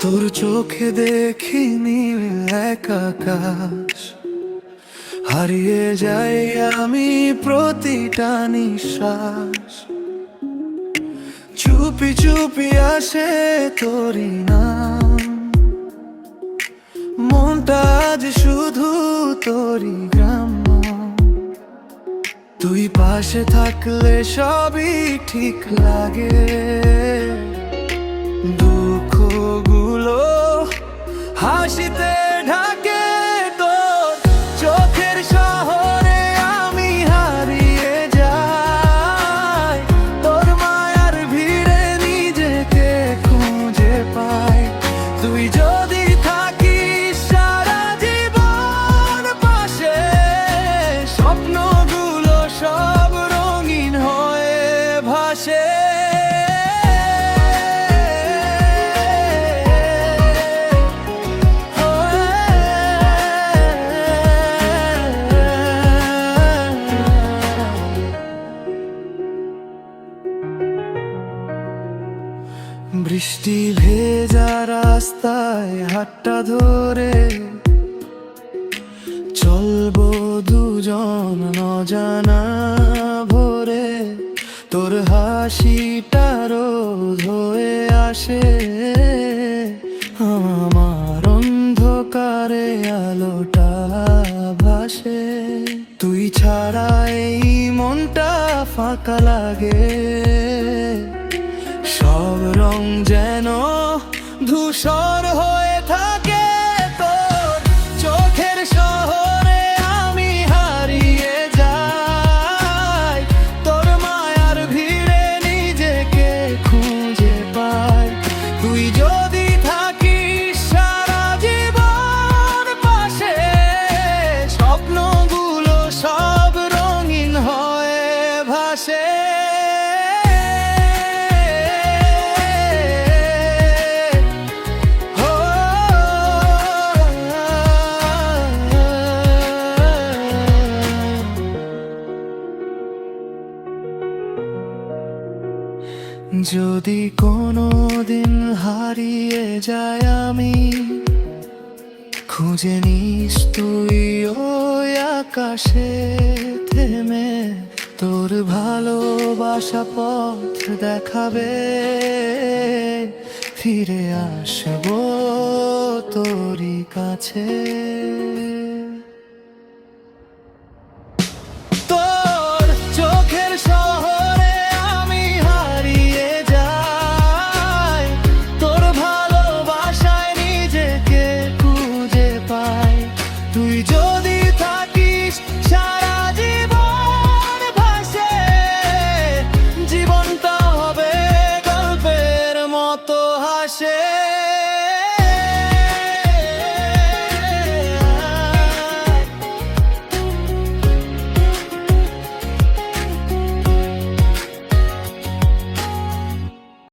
তোর চোখে দেখি নীল এক আকাশ, হারিয়ে যাই আমি প্রতিটা নিঃশ্বাস। চুপি চুপি আসে তোরই নাম, মনটা আজ শুধু তোরই গ্রাম্য। তুই পাশে থাকলে সবই ঠিক লাগে, দুঃখগুলো হাসিতে ঢাকে। তোর চোখের শহরে আমি হারিয়ে যাই, তোর মায়ার ভিড়ে নিজেকে খুঁজে পাই। তুই যদি থাকিস সারা জীবন পাশে, স্বপ্নগুলো সব রঙিন হয়ে ভাসে। বৃষ্টি ভেজা রাস্তায় হাতটা ধরে চলবো দুজন অজানা ভোরে। তোর হাসিটা রোজ হয়ে আসে আমার অন্ধকারে, আলোটা ভাসে। তুই ছাড়া এই মনটা ফাঁকা লাগে, সব রং যেন ধূসর হয়ে থাকে। তোর চোখের শহরে আমি হারিয়ে যাই, তোর মায়ার ভিড়ে নিজেকে খুঁজে পাই। তুই যদি থাকিস সারা জীবন পাশে, স্বপ্নগুলো সব রঙিন হয়ে ভাসে। যদি কোনো দিন হারিয়ে যায় আমি, খুঁজে নিস তুই ওই আকাশে থেমে। তোর ভালোবাসা পথ দেখাবে, ফিরে আসবো তোরই কাছে।